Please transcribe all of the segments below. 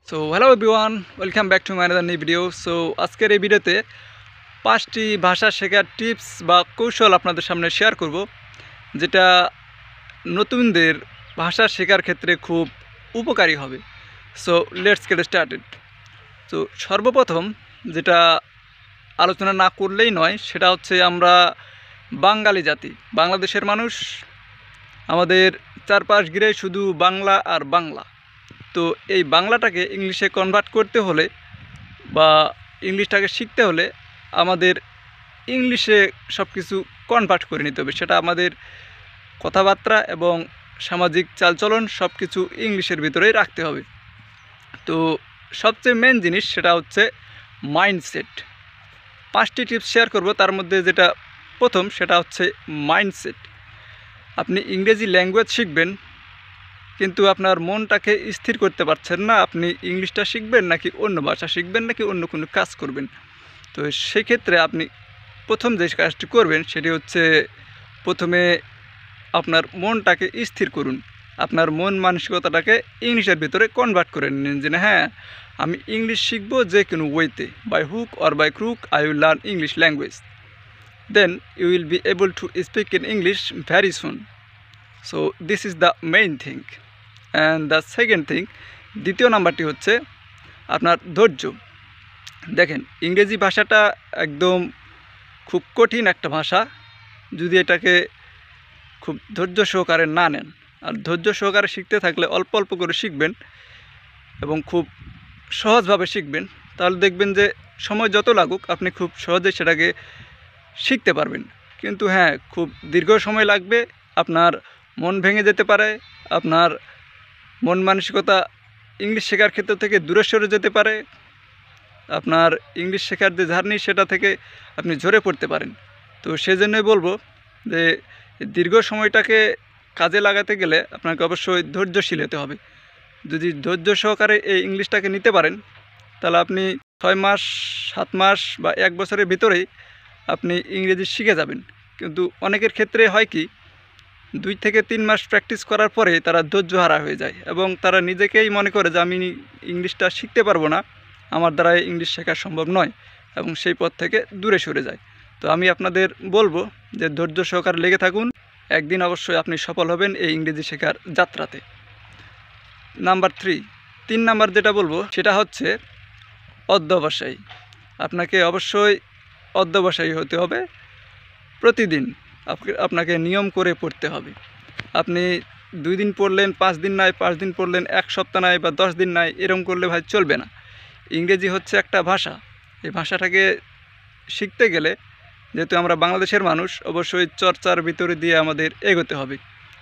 So hello everyone, welcome back to my another new video. So আজকের এই ভিডিওতে 5টি ভাষা শেখার টিপস বা কৌশল আপনাদের সামনে শেয়ার করব, যেটা নতুনদের ভাষা শেখার ক্ষেত্রে খুব উপকারী হবে। So let's get started. তো সর্বপ্রথম যেটা আলোচনা না করলেই নয়, সেটা হচ্ছে আমরা বাঙালি জাতি, বাংলাদেশের মানুষ। আমাদের চারপাশ ঘিরে শুধু বাংলা আর বাংলা। তো এই বাংলাটাকে ইংলিশে কনভার্ট করতে হলে বা ইংলিশটাকে শিখতে হলে আমাদের ইংলিশে সব কিছু কনভার্ট করে নিতে হবে। সেটা আমাদের কথাবার্তা এবং সামাজিক চালচলন সব কিছু ইংলিশের ভিতরেই রাখতে হবে। তো সবচেয়ে মেন জিনিস সেটা হচ্ছে মাইন্ডসেট। 5টি টিপস শেয়ার করব, তার মধ্যে যেটা প্রথম সেটা হচ্ছে মাইন্ডসেট। আপনি ইংরেজি ল্যাঙ্গুয়েজ শিখবেন, কিন্তু আপনার মনটাকে স্থির করতে পারছেন না আপনি ইংলিশটা শিখবেন নাকি অন্য ভাষা শিখবেন নাকি অন্য কোনো কাজ করবেন। তো সেক্ষেত্রে আপনি প্রথম যে কাজটি করবেন সেটি হচ্ছে প্রথমে আপনার মনটাকে স্থির করুন। আপনার মন মানসিকতাটাকে ইংলিশের ভিতরে কনভার্ট করে নিন যে হ্যাঁ, আমি ইংলিশ শিখব যে কোনো ওয়েতে, by hook or by crook I will learn English language. Then you will be able to speak in English very soon. So this is the main thing. And the second thing, দ্বিতীয় নাম্বারটি হচ্ছে আপনার ধৈর্য। দেখেন, ইংরেজি ভাষাটা একদম খুব কঠিন একটা ভাষা। যদি এটাকে খুব ধৈর্য সহকারে না নেন, আর ধৈর্য সহকারে শিখতে থাকলে অল্প অল্প করে শিখবেন এবং খুব সহজভাবে শিখবেন, তাহলে দেখবেন যে সময় যত লাগুক আপনি খুব সহজে সেটাকে শিখতে পারবেন। কিন্তু হ্যাঁ, খুব দীর্ঘ সময় লাগবে, আপনার মন ভেঙে যেতে পারে, আপনার মন মানসিকতা ইংলিশ শেখার ক্ষেত্র থেকে দূরে সরে যেতে পারে, আপনার ইংলিশ শেখার যে জার্নি সেটা থেকে আপনি ঝরে পড়তে পারেন। তো সেজন্যই বলবো যে দীর্ঘ সময়টাকে কাজে লাগাতে গেলে আপনাকে অবশ্যই ধৈর্যশীল হতে হবে। যদি ধৈর্য সহকারে এই ইংলিশটাকে নিতে পারেন, তাহলে আপনি 6 মাস, 7 মাস বা 1 বছরের ভিতরেই আপনি ইংরেজি শিখে যাবেন। কিন্তু অনেকের ক্ষেত্রে হয় কি, 2 থেকে 3 মাস প্র্যাকটিস করার পরে তারা ধৈর্যহারা হয়ে যায় এবং তারা নিজেকেই মনে করে যে আমি ইংলিশটা শিখতে পারবো না, আমার দ্বারা ইংলিশ শেখা সম্ভব নয়, এবং সেই পথ থেকে দূরে সরে যায়। তো আমি আপনাদের বলবো যে ধৈর্য সহকারে লেগে থাকুন, একদিন অবশ্যই আপনি সফল হবেন এই ইংরেজি শেখার যাত্রাতে। নাম্বার 3 নাম্বার যেটা বলবো সেটা হচ্ছে অধ্যবসায়ী। আপনাকে অবশ্যই অধ্যবসায়ী হতে হবে। প্রতিদিন আপনাকে নিয়ম করে পড়তে হবে। আপনি 2 দিন পড়লেন, 5 দিন নয়, 5 দিন পড়লেন, 1 সপ্তাহ নয় বা 10 দিন নয়, এরকম করলে ভাই চলবে না। ইংরেজি হচ্ছে একটা ভাষা। এই ভাষাটাকে শিখতে গেলে, যেহেতু আমরা বাংলাদেশের মানুষ, অবশ্যই চর্চার ভিতরে দিয়ে আমাদের এগোতে হবে।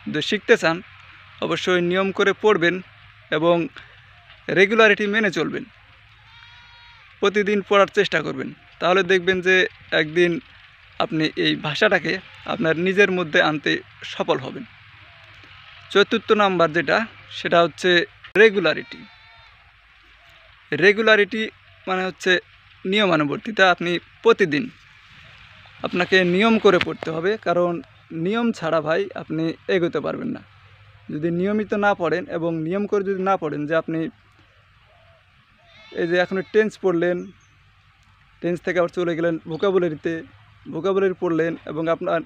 যদি শিখতে চান অবশ্যই নিয়ম করে পড়বেন এবং রেগুলারিটি মেনে চলবেন। প্রতিদিন পড়ার চেষ্টা করবেন, তাহলে দেখবেন যে একদিন আপনি এই ভাষাটাকে আপনার নিজের মধ্যে আনতে সফল হবেন। 4র্থ নাম্বার যেটা সেটা হচ্ছে রেগুলারিটি। রেগুলারিটি মানে হচ্ছে নিয়মানুবর্তিতা। আপনি প্রতিদিন আপনাকে নিয়ম করে পড়তে হবে, কারণ নিয়ম ছাড়া ভাই আপনি এগোতে পারবেন না। যদি নিয়মিত না পড়েন এবং নিয়ম করে যদি না পড়েন, যে আপনি এই যে এখন টেন্স পড়লেন, টেন্স থেকে আবার চলে গেলেন ভোকাবুলারিতে, ভোকাবুলারি পড়লেন এবং আপনার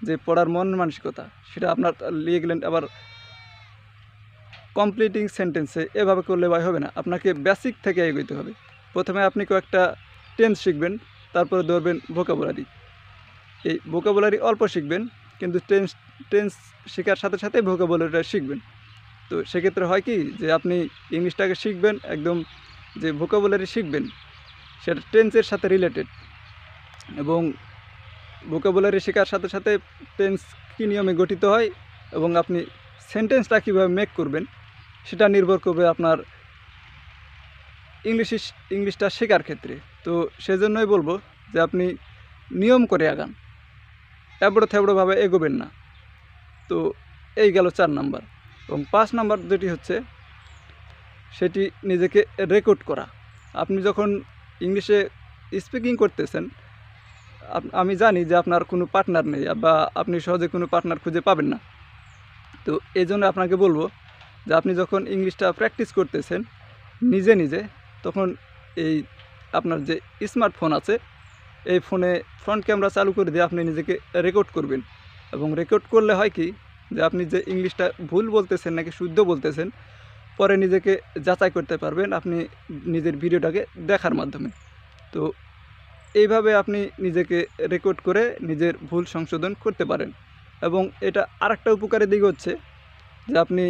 যে পড়ার মন মানসিকতা সেটা আপনার নিয়ে গেলেন আবার কমপ্লিটিং সেন্টেন্সে, এভাবে করলে ভাই হবে না। আপনাকে বেসিক থেকে এগোতে হবে। প্রথমে আপনি কয়েকটা টেন্স শিখবেন, তারপরে ধরবেন ভোকাবুলারি। এই ভোকাবুলারি অল্প শিখবেন, কিন্তু টেন্স শেখার সাথে সাথে ভোকাবুলারিটা শিখবেন। তো সেক্ষেত্রে হয় কি, যে আপনি ইংলিশটাকে শিখবেন, একদম যে ভোকাবুলারি শিখবেন সেটা টেন্সের সাথে রিলেটেড, এবং ভোকাবুলারি শেখার সাথে সাথে টেন্স কী নিয়মে গঠিত হয় এবং আপনি সেন্টেন্সটা কীভাবে মেক করবেন সেটা নির্ভর করবে আপনার ইংলিশটা শেখার ক্ষেত্রে। তো সেজন্যই বলবো যে আপনি নিয়ম করে আগান, এবড়ো থেবড়োভাবে এগোবেন না। তো এই গেল 4 নাম্বার। এবং 5 নাম্বার যেটি হচ্ছে সেটি নিজেকে রেকর্ড করা। আপনি যখন ইংলিশে স্পিকিং করতেছেন, আমি জানি যে আপনার কোনো পার্টনার নেই বা আপনি সহজে কোনো পার্টনার খুঁজে পাবেন না। তো এই জন্য আপনাকে বলবো যে আপনি যখন ইংলিশটা প্র্যাকটিস করতেছেন, নিজে নিজে, তখন এই আপনার যে স্মার্টফোন আছে এই ফোনে ফ্রন্ট ক্যামেরা চালু করে দিয়ে আপনি নিজেকে রেকর্ড করবেন। এবং রেকর্ড করলে হয় কি, যে আপনি যে ইংলিশটা ভুল বলতেছেন নাকি শুদ্ধ বলতেছেন, পরে নিজেকে যাচাই করতে পারবেন আপনি নিজের ভিডিওটাকে দেখার মাধ্যমে। তো এইভাবে আপনি নিজেকে রেকর্ড করে নিজের ভুল সংশোধন করতে পারেন। এবং এটা আরেকটা উপকারী দিক হচ্ছে যে আপনি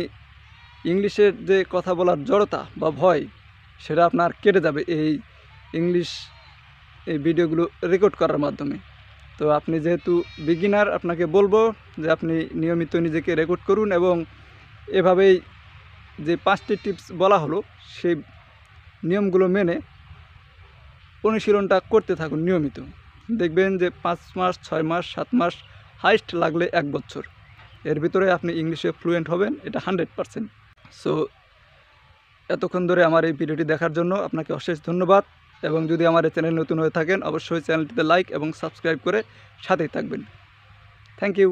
ইংলিশের যে কথা বলার জড়তা বা ভয়, সেটা আপনার কেটে যাবে এই ইংলিশ এই ভিডিওগুলো রেকর্ড করার মাধ্যমে। তো আপনি যেহেতু বিগিনার, আপনাকে বলবো যে আপনি নিয়মিত নিজেকে রেকর্ড করুন এবং এভাবেই যে 5টি টিপস বলা হলো সেই নিয়মগুলো মেনে অনুশীলনটা করতে থাকুন নিয়মিত। দেখবেন যে 5 মাস, 6 মাস, 7 মাস, হাইস্ট লাগলে 1 বছর, এর ভিতরে আপনি ইংলিশে ফ্লুয়েন্ট হবেন, এটা 100%। সো এতক্ষণ ধরে আমার এই ভিডিওটি দেখার জন্য আপনাকে অশেষ ধন্যবাদ। এবং যদি আমার এই চ্যানেল নতুন হয়ে থাকেন, অবশ্যই চ্যানেলটিতে লাইক এবং সাবস্ক্রাইব করে সাথেই থাকবেন। Thank you.